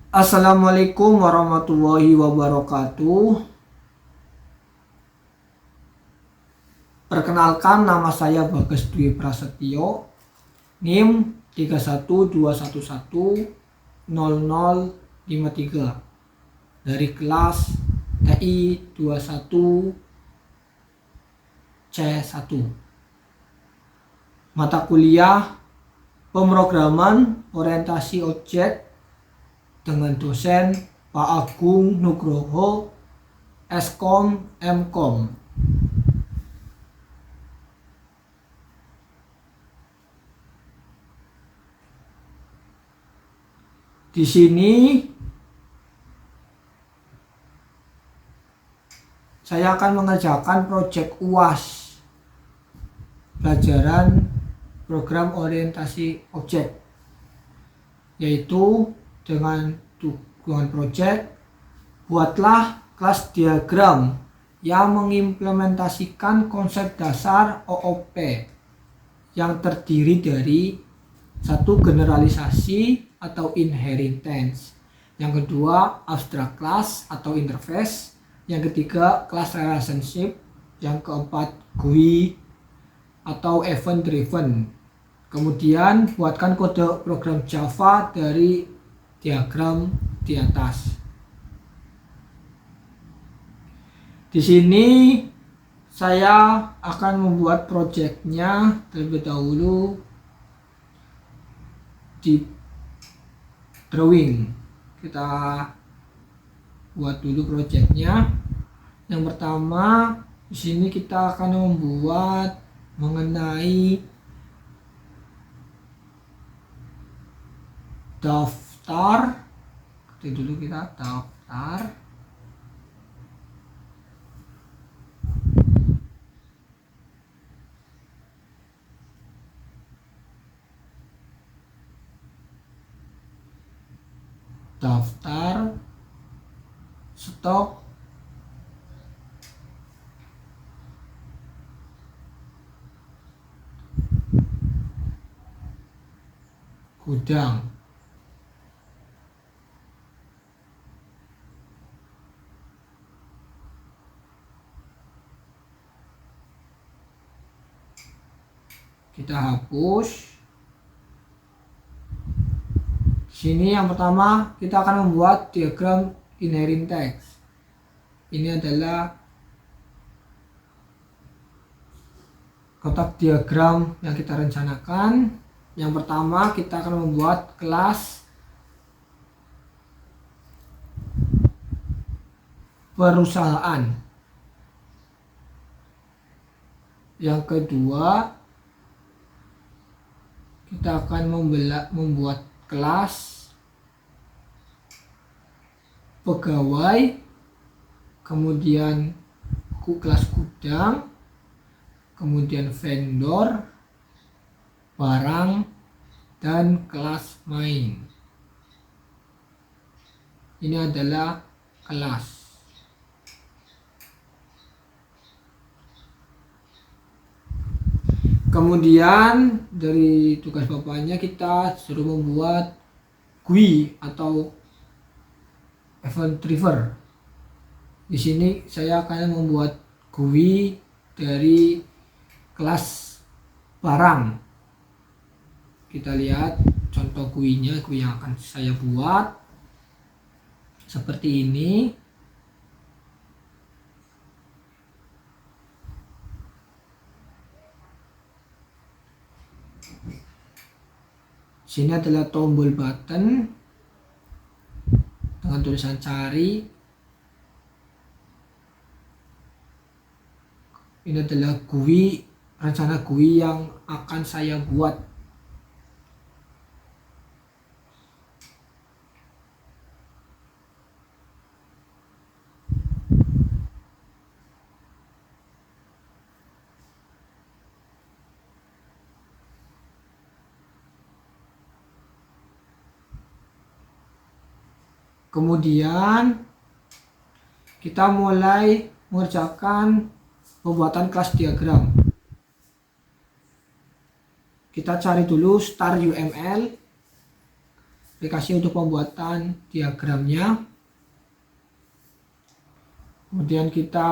Assalamualaikum warahmatullahi wabarakatuh. Perkenalkan, nama saya Bagas Dwi Prasetyo, NIM 3121100053 dari kelas TI 21 C1. Mata kuliah Pemrograman Orientasi Objek dengan dosen Pak Agung Nugroho, Eskom Mkom. Di sini saya akan mengerjakan proyek UAS, pelajaran program orientasi objek, yaitu dengan tujuan proyek buatlah kelas diagram yang mengimplementasikan konsep dasar OOP yang terdiri dari satu, generalisasi atau inheritance, yang kedua abstract class atau interface, yang ketiga class relationship, yang keempat GUI atau event driven. Kemudian buatkan kode program Java dari diagram di atas. Di sini saya akan membuat proyeknya terlebih dahulu di drawing. Kita buat dulu proyeknya. Yang pertama, di sini kita akan membuat mengenai daftar. Ketik dulu kita daftar. Daftar stok gudang. Kita hapus. Sini yang pertama kita akan membuat diagram inheritance. Ini adalah kotak diagram yang kita rencanakan. Yang pertama kita akan membuat kelas perusahaan. Yang kedua kita akan membuat kelas pegawai, kemudian kelas gudang, kemudian vendor, barang, dan kelas main. Ini adalah kelas. Kemudian dari tugas bapaknya kita suruh membuat GUI atau event driver. Di sini saya akan membuat GUI dari kelas barang. Kita lihat contoh GUI-nya, GUI yang akan saya buat seperti ini. Sini adalah tombol button dengan tulisan cari. Ini adalah GUI, rencana GUI yang akan saya buat. Kemudian kita mulai mengerjakan pembuatan kelas diagram. Kita cari dulu star UML. aplikasi untuk pembuatan diagramnya. Kemudian kita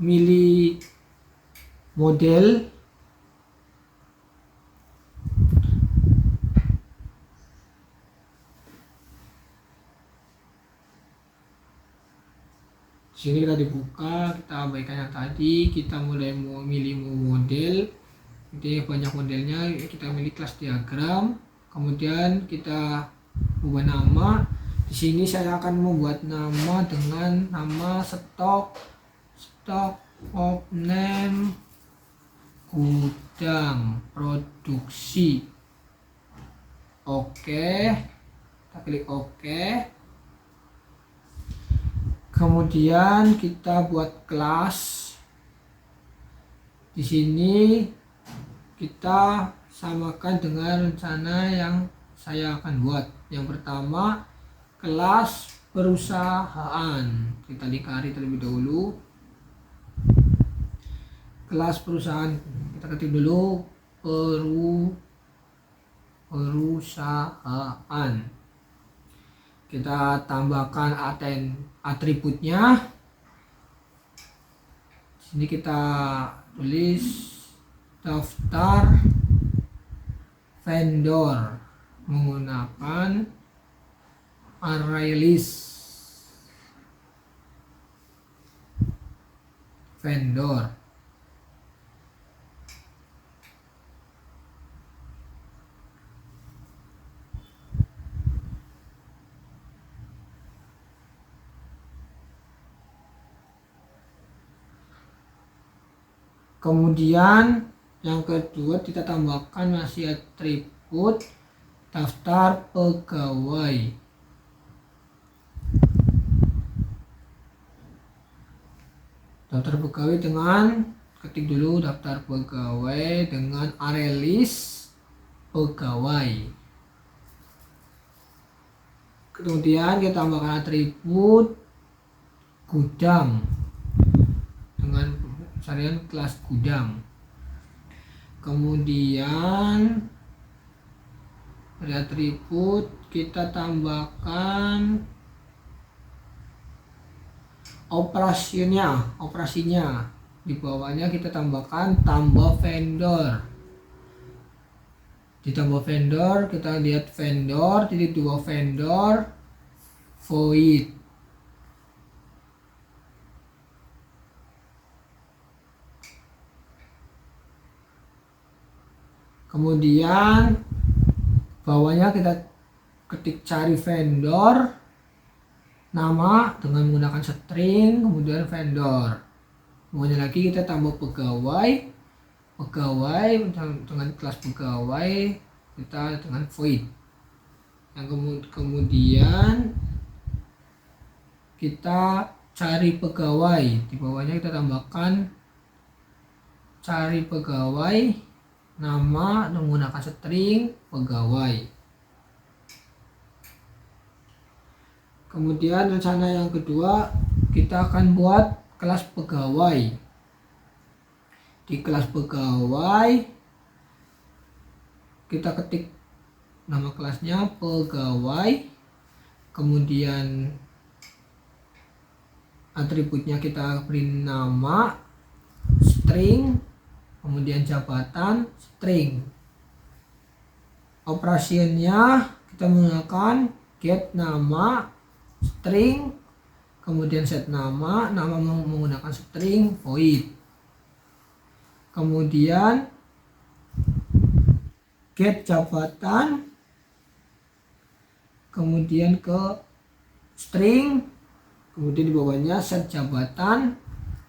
milih model. Sini kita dibuka, kita abaikan yang tadi, kita mulai memilih model. Jadi banyak modelnya, kita milih kelas diagram. Kemudian kita ubah nama. Di sini saya akan membuat nama dengan nama stock of name gudang produksi. Oke, kita klik oke. Kemudian kita buat kelas. Di sini kita samakan dengan rencana yang saya akan buat. Yang pertama, kelas perusahaan. Kita lingkari terlebih dahulu. Kelas perusahaan, kita ketik dulu perusahaan. Kita tambahkan atributnya. Sini kita tulis daftar vendor menggunakan array list vendor. Kemudian yang kedua kita tambahkan masih atribut daftar pegawai. Daftar pegawai dengan ketik dulu daftar pegawai dengan array list pegawai. Kemudian kita tambahkan atribut gudang dengan varian kelas gudang. Kemudian dari atribut kita tambahkan operasinya. Di bawahnya kita tambahkan tambah vendor. Di tambah vendor kita lihat vendor, titik 2 vendor void. Kemudian bawahnya kita ketik cari vendor nama dengan menggunakan string, kemudian vendor. Kemudian lagi kita tambah pegawai dengan kelas pegawai kita dengan void. Yang kemudian kita cari pegawai, di bawahnya kita tambahkan cari pegawai nama menggunakan string pegawai. Kemudian rencana yang kedua kita akan buat kelas pegawai. Di kelas pegawai kita ketik nama kelasnya pegawai, kemudian atributnya kita beri nama string, kemudian jabatan string. Operasinya kita menggunakan get nama string, kemudian set nama menggunakan string void. Kemudian get jabatan, kemudian ke string, kemudian di bawahnya set jabatan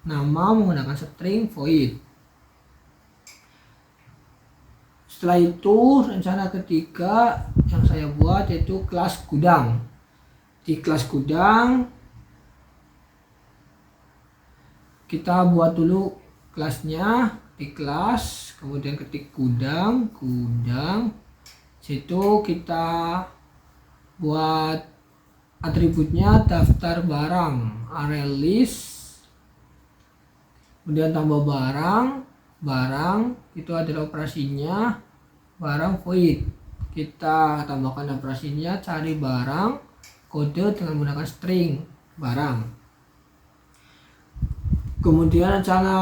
nama menggunakan string void. Setelah itu rencana ketiga yang saya buat yaitu kelas gudang. Di kelas gudang kita buat dulu kelasnya di kelas, kemudian ketik gudang. Situ kita buat atributnya daftar barang array list, kemudian tambah barang itu adalah operasinya barang void. kita tambahkan operasinya cari barang kode dengan menggunakan string barang. Kemudian rencana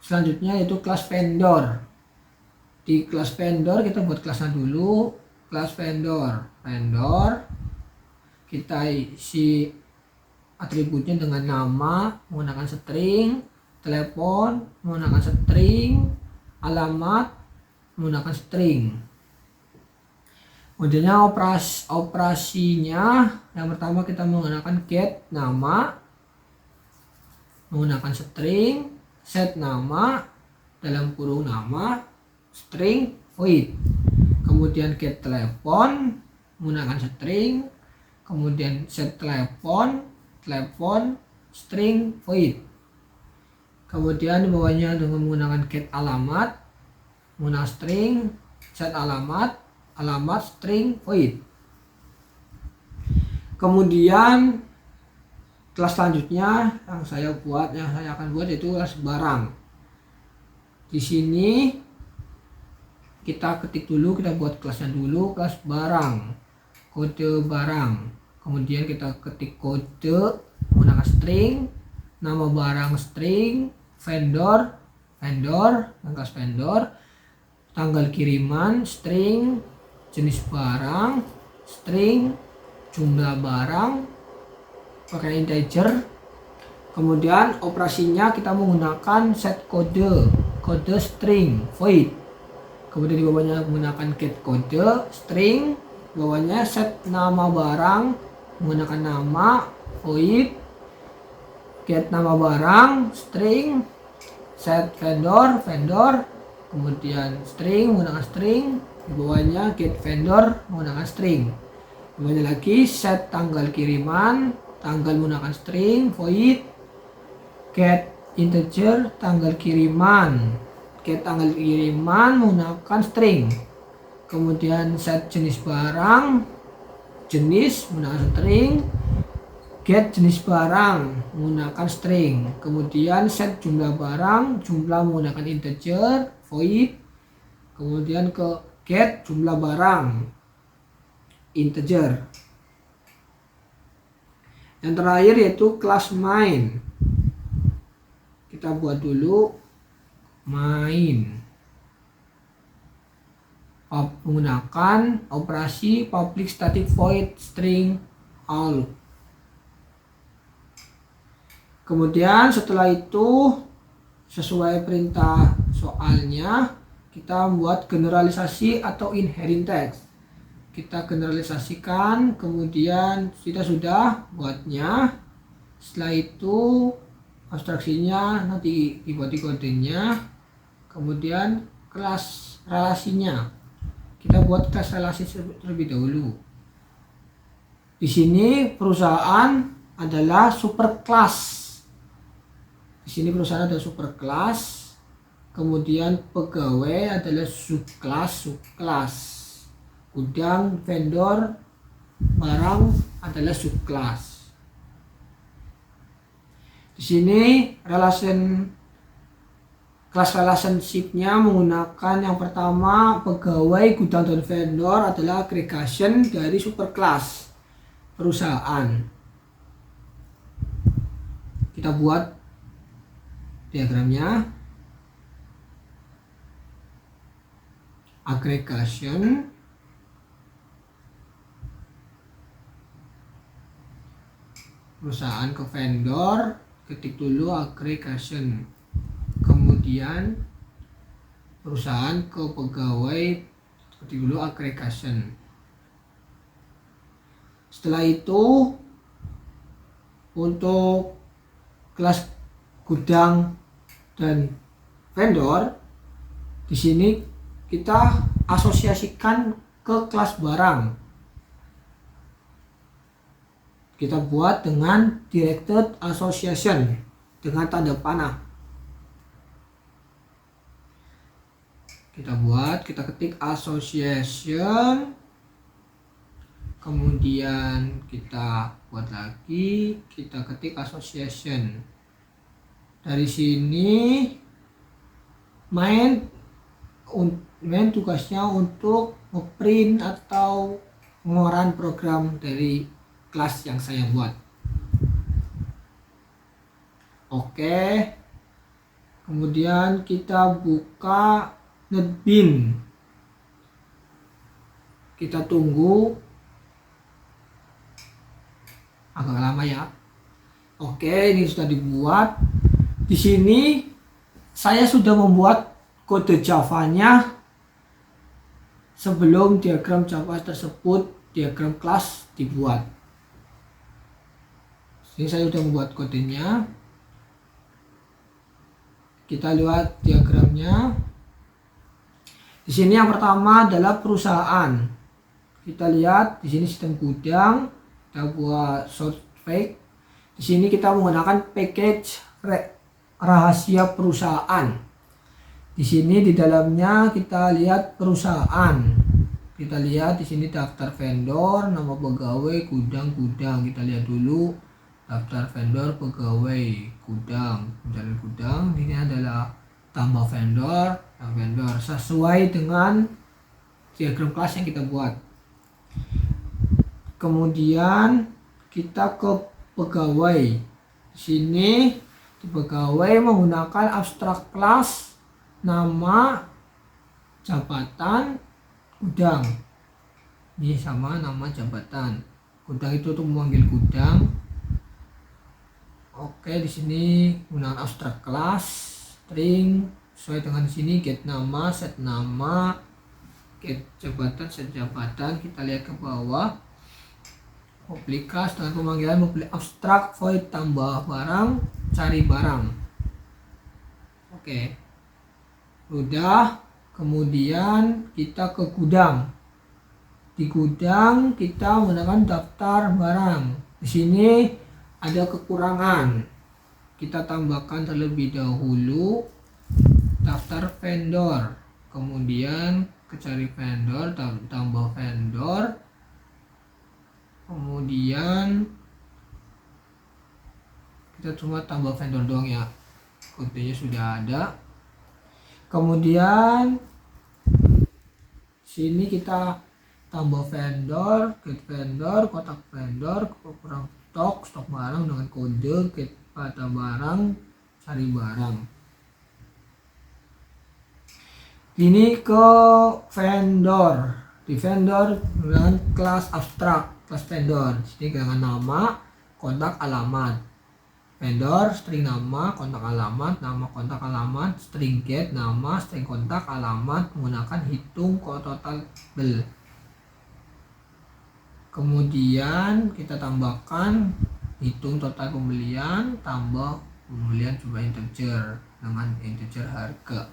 selanjutnya yaitu kelas vendor. Di kelas vendor kita buat kelasnya dulu, kelas vendor. Kita isi atributnya dengan nama menggunakan string, telepon menggunakan string, alamat menggunakan string. Kemudian operasinya yang pertama kita menggunakan get nama menggunakan string, set nama dalam kurung nama string void. Kemudian get telepon menggunakan string, kemudian set telepon string void. Kemudian di bawahnya dengan menggunakan get alamat menggunakan string, set alamat string void. Kemudian kelas selanjutnya yang saya akan buat yaitu kelas barang. Di sini kita ketik dulu, kita buat kelasnya dulu, kelas barang, kode barang. Kemudian kita ketik kode menggunakan string, nama barang string, vendor dan kelas vendor, tanggal kiriman string, jenis barang string, jumlah barang pakai integer. Kemudian operasinya kita menggunakan set kode string void. Kemudian di bawahnya menggunakan get kode string, bawahnya set nama barang menggunakan nama void, get nama barang string, set vendor, kemudian string menggunakan string, di bawahnya get vendor menggunakan string. Di bawahnya lagi set tanggal kiriman, tanggal menggunakan string void, get integer tanggal kiriman, get tanggal kiriman menggunakan string. Kemudian set jenis barang, jenis menggunakan string, get jenis barang menggunakan string. Kemudian set jumlah barang, jumlah menggunakan integer void. Kemudian ke get jumlah barang integer. Yang terakhir yaitu kelas main. Kita buat dulu main menggunakan operasi public static void string out. Kemudian setelah itu sesuai perintah soalnya kita membuat generalisasi atau inherent text. Kita generalisasikan, kemudian kita sudah buatnya. Setelah itu abstraksinya nanti dibuat di kodenya. Kemudian kelas relasinya kita buat kelas relasi terlebih dahulu. Di sini perusahaan adalah superclass. Di sini perusahaan adalah superclass. Kemudian pegawai adalah subclass. Gudang, vendor, barang adalah subclass. Di sini kelas relationship-nya menggunakan yang pertama pegawai, gudang, dan vendor adalah aggregation dari superclass perusahaan. Kita buat diagramnya. Aggregation perusahaan ke vendor, ketik dulu aggregation. Kemudian perusahaan ke pegawai, ketik dulu aggregation. Setelah itu untuk kelas gudang dan vendor, di sini kita asosiasikan ke kelas barang. Kita buat dengan directed association dengan tanda panah. Kita ketik association, kemudian kita buat lagi, kita ketik association. Dari sini main tugasnya untuk ngeprint atau pengorbanan program dari kelas yang saya buat. Oke, kemudian kita buka NetBeans, kita tunggu agak lama ya. Oke, ini sudah dibuat. Di sini saya sudah membuat kode Java-nya sebelum diagram Java tersebut, diagram kelas dibuat. Ini saya sudah membuat kodenya. Kita lihat diagramnya. Di sini yang pertama adalah perusahaan. Kita lihat di sini sistem gudang. Kita buat short fake. Di sini kita menggunakan package rahasia perusahaan. Di sini di dalamnya kita lihat perusahaan. Kita lihat di sini daftar vendor, nama pegawai, gudang. Kita lihat dulu daftar vendor, pegawai, gudang. Mencari gudang. Ini adalah tambah vendor, sesuai dengan diagram kelas yang kita buat. Kemudian kita ke pegawai. Di sini di pegawai menggunakan abstrak kelas, nama, jabatan, gudang. Ini sama nama jabatan. Gudang itu untuk memanggil gudang. Oke, di sini menggunakan abstrak kelas, string sesuai dengan di sini, get nama, set nama, get jabatan, set jabatan. Kita lihat ke bawah. Publikas dengan pemanggilan abstrak void tambah barang, cari barang. Oke, udah. Kemudian kita ke gudang. Di gudang kita menggunakan daftar barang. Di sini ada kekurangan. Kita tambahkan terlebih dahulu daftar vendor. Kemudian ke cari vendor, tambah vendor. Kemudian kita cuma tambah vendor doang ya, kodenya sudah ada. Kemudian sini kita tambah vendor, get vendor, kotak vendor, kurang stok barang dengan kode, get pada barang, cari barang. Ini ke vendor. Di vendor dengan kelas abstrak, kelas vendor. Sini dengan nama, kontak, alamat. Vendor, string nama, kontak, alamat, nama, kontak, alamat, string get, nama, string kontak, alamat, menggunakan hitung total bel. Kemudian kita tambahkan hitung total pembelian, tambah pembelian jumlah integer dengan integer harga.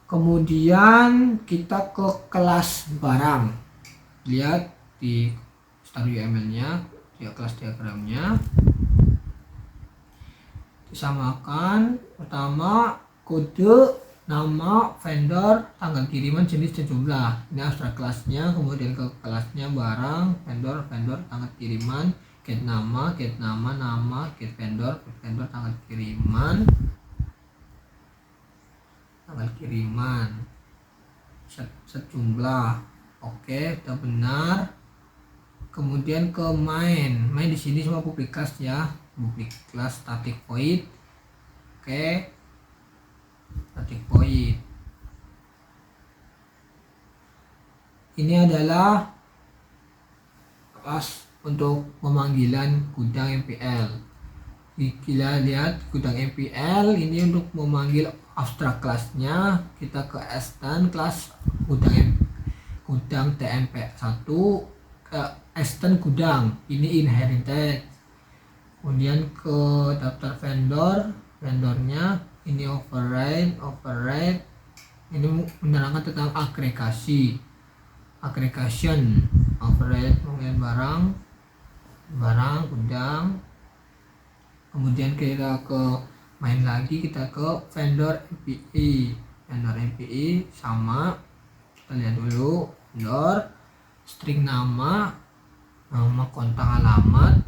Kemudian kita ke kelas barang. Lihat di start UML-nya, di kelas diagramnya. Disamakan pertama kode, nama, vendor, tanggal kiriman, jenis dan jumlah. Ini abstrak kelasnya. Kemudian ke kelasnya barang, vendor, tanggal kiriman, get nama, nama, get vendor, tanggal kiriman, set jumlah. Oke, sudah benar. Kemudian ke main di sini semua public class ya, public class static void. Oke, static void ini adalah kelas untuk pemanggilan gudang MPL. Kita lihat gudang MPL ini untuk memanggil abstrak kelasnya. Kita ke extend kelas gudang TMP1 ke extend gudang, ini inherited. Kemudian ke daftar vendornya ini override ini menerangkan tentang agregation, override mungkin barang gudang. Kemudian kita ke main lagi, kita ke vendor MPI sama. Kita lihat dulu vendor, string nama, kontak, alamat,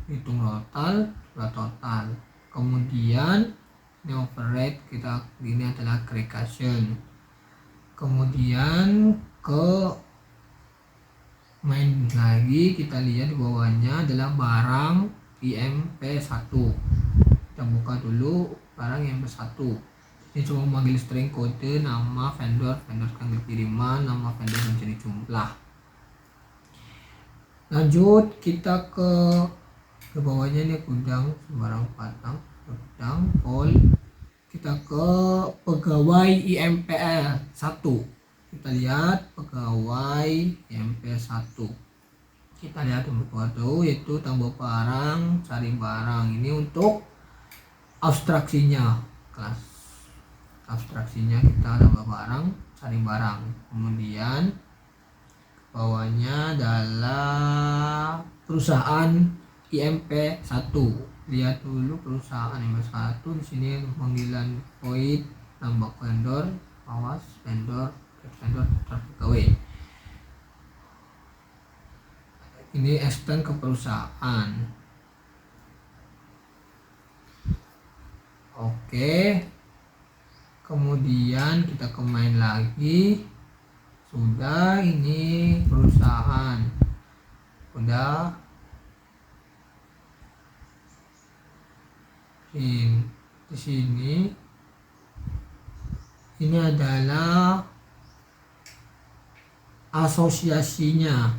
hitung total. Kemudian ini override, ini adalah aggregation. Kemudian ke main lagi, kita lihat di bawahnya adalah barang IMP1. Kita buka dulu barang IMP1. Ini cuma memanggil string kode, nama vendor, tanggal kiriman, nama vendor menjadi jumlah. Lanjut kita ke bawahnya, ini gudang sembarang batang, gudang pol. Kita ke pegawai IMPL 1. Kita lihat pegawai IMP1. Kita lihat untuk yaitu tambah barang, cari barang. Ini untuk abstraksinya, kelas abstraksinya kita tambah barang, cari barang. Kemudian bawahnya adalah perusahaan IMP1. Lihat dulu perusahaan IMP1. Di sini panggilan void, tambah vendor, awas vendor pegawai. Ini extend ke perusahaan. Oke. Kemudian kita ke main lagi. Sudah, ini perusahaan. Udah. Di sini ini adalah asosiasinya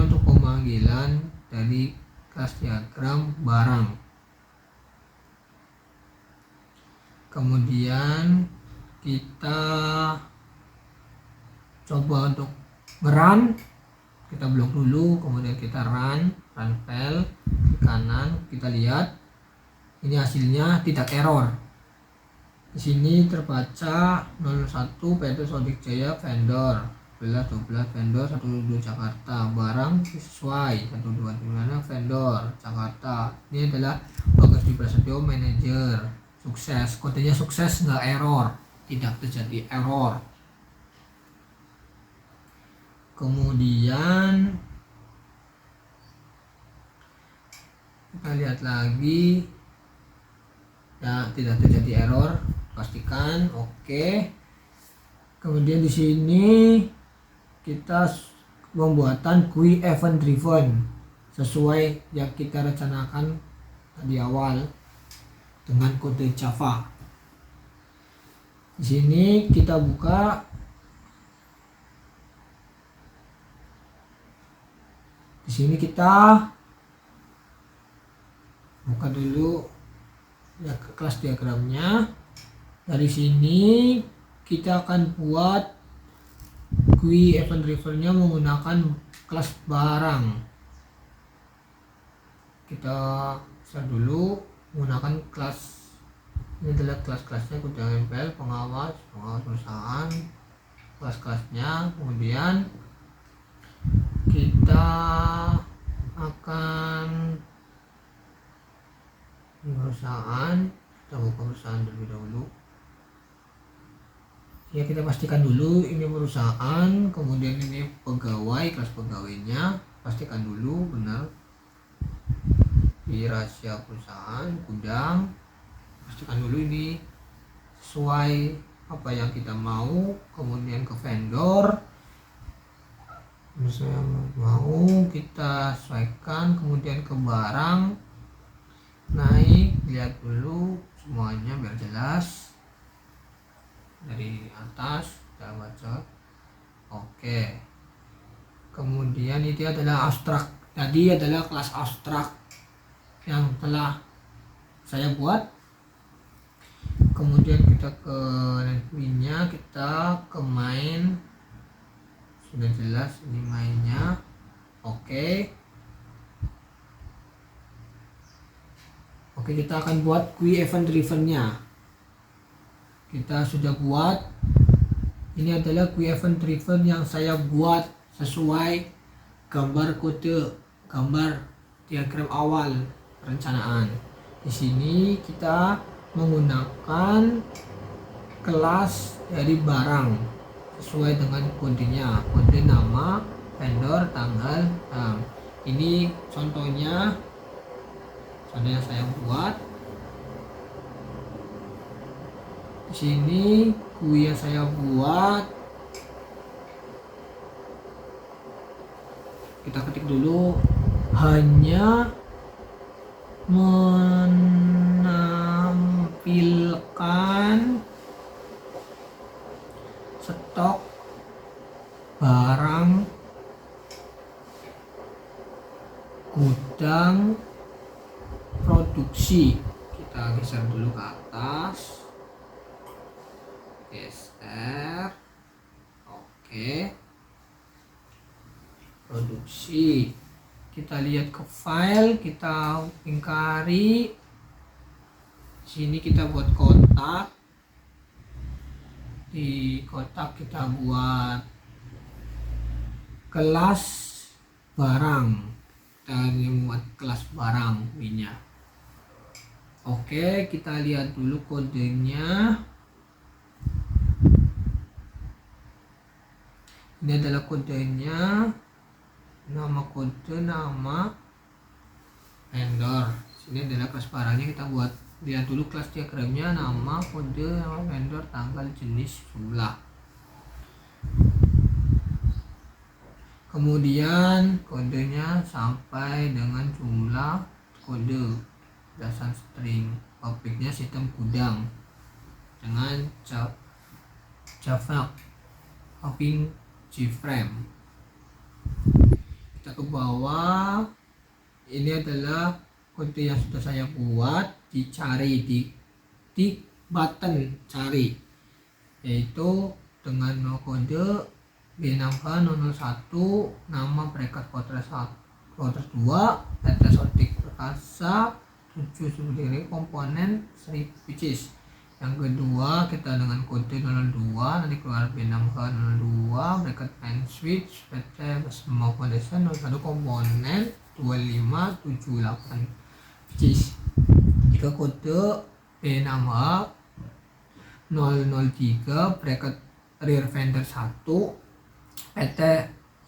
untuk pemanggilan dari kelas diagram barang. Kemudian kita coba untuk run, kita blok dulu, kemudian kita run file ke kanan. Kita lihat ini hasilnya tidak error. Di sini terbaca 01 PT Sodik Jaya vendor 12 vendor 12 Jakarta, barang sesuai 12 dimana vendor Jakarta. Ini adalah Bagas Di Prasetyo manajer, sukses, kodenya sukses, nggak error, tidak terjadi error. Kemudian kita lihat lagi, ya tidak terjadi error, pastikan oke. Kemudian di sini kita pembuatan GUI event driven sesuai yang kita rencanakan di awal dengan kode Java. Di sini kita buka. Di sini kita buka dulu ya kelas diagramnya. Dari sini kita akan buat GUI event drivernya menggunakan kelas barang. Kita share dulu menggunakan kelas, ini adalah kelas-kelasnya gudang MPL, pengawas perusahaan, kelas-kelasnya. Kemudian kita akan perusahaan, kita buka perusahaan terlebih dahulu. Ya, kita pastikan dulu ini perusahaan, kemudian ini pegawai, kelas pegawainya pastikan dulu benar. Di rahasia perusahaan, gudang, pastikan dulu ini sesuai apa yang kita mau. Kemudian ke vendor, misalnya mau kita sesuaikan. Kemudian ke barang, naik, lihat dulu semuanya biar jelas. Dari atas kita baca oke. Kemudian itu adalah abstrak, tadi adalah kelas abstrak yang telah saya buat. Kemudian kita ke nya, kita ke main, sudah jelas ini mainnya. Oke, kita akan buat GUI event drivennya. Kita sudah buat. Ini adalah GUI event driven yang saya buat sesuai gambar kode, gambar diagram awal perencanaan. Di sini kita menggunakan kelas dari barang sesuai dengan kodenya, kode nama, vendor, tanggal. Ini contohnya saya buat. Di Di sini GUI yang saya buat, kita ketik dulu, hanya menampilkan stok barang gudang produksi. Kita geser dulu ke atas, geser, oke, produksi. Kita lihat ke file, kita ingkari. Sini kita buat kotak, di kotak kita buat kelas barang, kita buat kelas barang minyak. Oke, kita lihat dulu kodenya. Ini adalah kodenya, nama kode, nama vendor. Sini adalah kelas barangnya, kita buat lihat dulu kelas diagramnya, nama, kode, nama vendor, tanggal, jenis, jumlah. Kemudian kodenya sampai dengan jumlah kode, berdasarkan string. Objeknya sistem gudang dengan Java Hopping G-frame. Kita ke bawah, ini adalah kode yang sudah saya buat. Dicari di button cari, yaitu dengan kode B6H001, nama bracket quarter 2, data sortik perkasa 7 subdiri komponen strip pieces. Yang kedua kita dengan kode 02, nanti keluar B6H02 bracket pen switch PT semua foundation 01 komponen 2578 pieces. Jika kode B6H003 bracket rear vendor 1 PT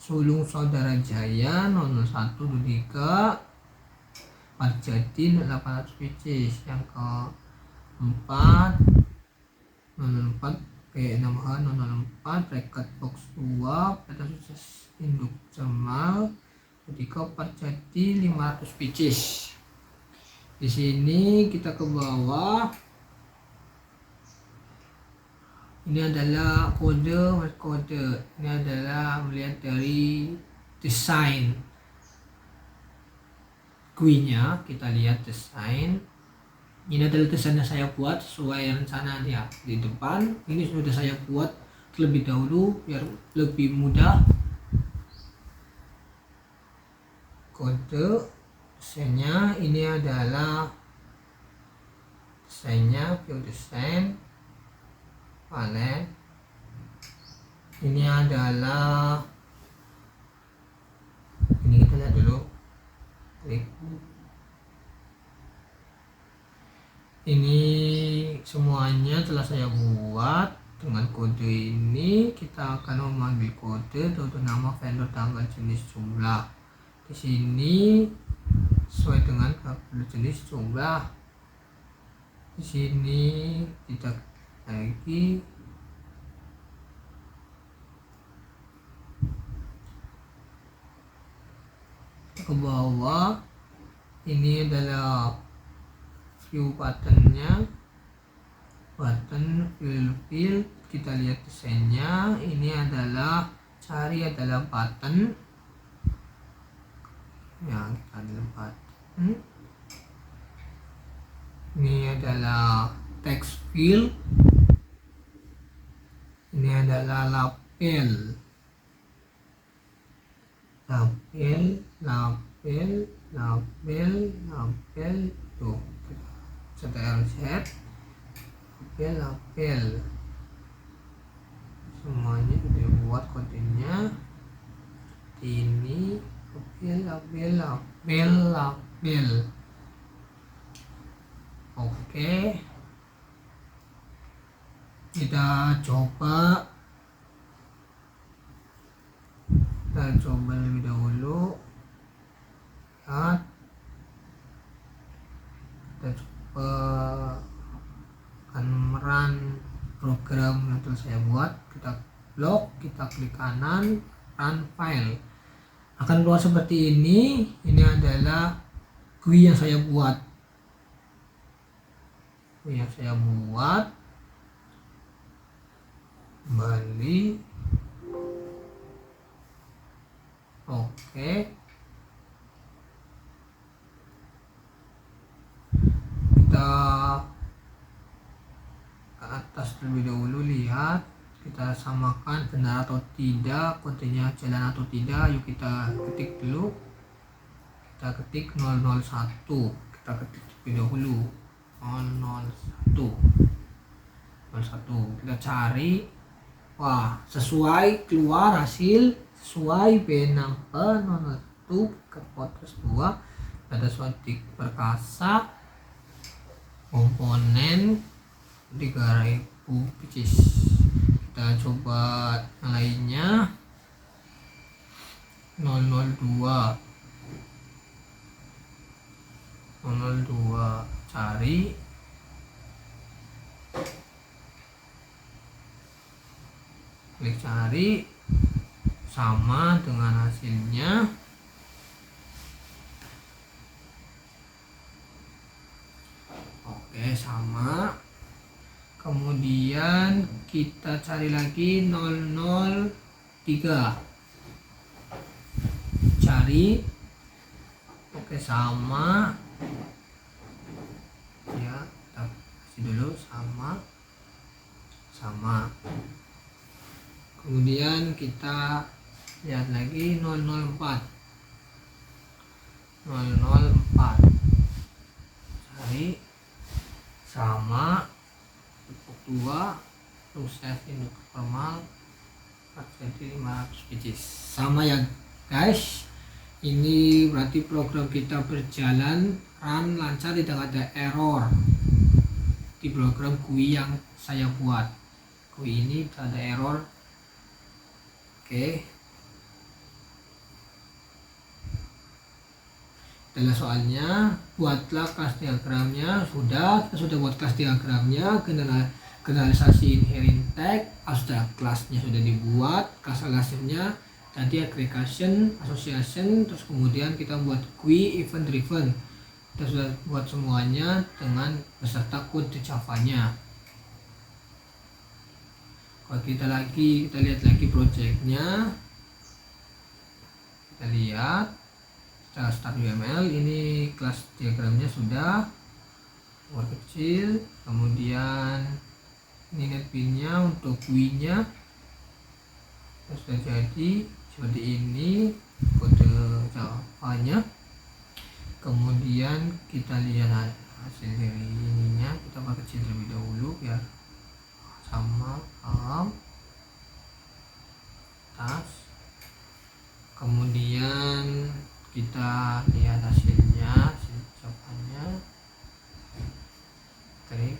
Sulung Saudara Jaya 0123 Parjadi 800 pieces. Yang keempat 04 B6H004 bracket box 2 PT Sukses Induk Jamal 3 Parjadi 500 pieces. Di sini kita ke bawah, ini adalah kode. Ini adalah melihat dari desain GUI-nya. Kita lihat desain. Ini adalah desain yang saya buat sesuai rencana dia di depan. Ini sudah saya buat terlebih dahulu biar lebih mudah. Kode desainnya ini adalah desainnya, view design, palet. Ini adalah, ini kita lihat dulu, klik. Ini semuanya telah saya buat dengan kode ini. Kita akan memanggil kode untuk nama, vendor, tanggal, jenis, jumlah. Di sini sesuai dengan jenis, jumlah. Di sini kita lagi ke bawah, ini adalah view buttonnya, button fill. Kita lihat desainnya. Ini adalah cari adalah button ya, kita adalah button. Ini adalah text field. Ini adalah label. Tuh, Ctrl+Z, label. Semuanya sudah buat kodenya. Ini label. Oke, kita coba lebih dahulu. Lihat, kita coba akan run kita klik kanan, run file. Akan keluar seperti ini. Ini adalah GUI yang saya buat. Kembali. Oke. Kita ke atas terlebih dahulu, lihat, kita samakan benar atau tidak, kodenya jalan atau tidak. Yuk kita ketik dulu. Kita ketik 001. Kita ketik terlebih dahulu 001. Kita cari. Wah, sesuai, keluar hasil sesuai benang penentu kepotes 2 ada suatu perkasa komponen 3000 pcs. Kita coba yang lainnya 002 cari. Klik cari, sama dengan hasilnya. Oke, sama. Kemudian kita cari lagi 003, cari. Oke, sama ya, kita kasih dulu sama. Kemudian kita lihat lagi 004 cari, sama, tepuk 2, proses induk formal jadi 500 pcs. Sama ya guys, ini berarti program kita berjalan run lancar, tidak ada error di program GUI yang saya buat. GUI ini tidak ada error. Oke, adalah soalnya, buatlah kelas diagramnya. Kita sudah buat kelas diagramnya, generalisasi inherent tag, sudah kelasnya sudah dibuat, kelas alasnya tadi aggregation, association, terus kemudian kita buat GUI event driven. Kita sudah buat semuanya dengan beserta kode Java-nya. Kalau kita lihat lagi projectnya, kita lihat start UML. Ini kelas diagramnya sudah buat kecil, kemudian ini netbin-nya untuk GUI-nya sudah jadi seperti ini, kode Java-nya. Kemudian kita lihat hasil dari ininya, kita buat kecil terlebih dahulu biar sama, paham, tas. Kemudian kita lihat hasilnya, hasil jawabannya, klik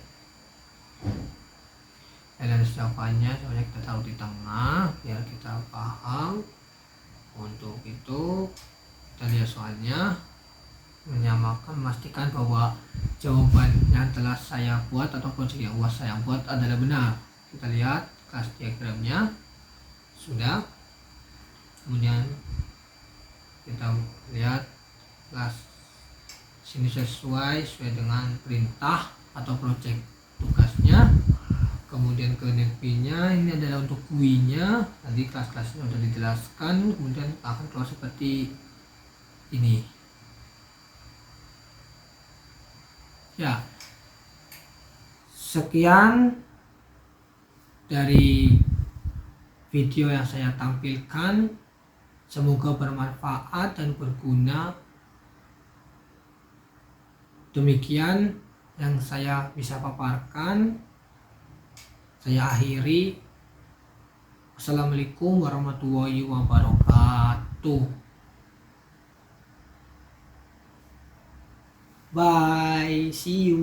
dan jawabannya sebenarnya kita taruh di tengah biar kita paham. Untuk itu kita lihat soalnya, memastikan bahwa jawaban yang telah saya buat atau proyek yang saya buat adalah benar. Kita lihat kelas diagramnya sudah. Kemudian kita lihat kelas sini sesuai dengan perintah atau proyek tugasnya. Kemudian ke netbin-nya, ini adalah untuk GUI-nya. Nanti kelas-kelasnya sudah dijelaskan. Kemudian akan keluar seperti ini. Ya, sekian dari video yang saya tampilkan. Semoga bermanfaat dan berguna. Demikian yang saya bisa paparkan. Saya akhiri. Assalamualaikum warahmatullahi wabarakatuh. Bye, see you.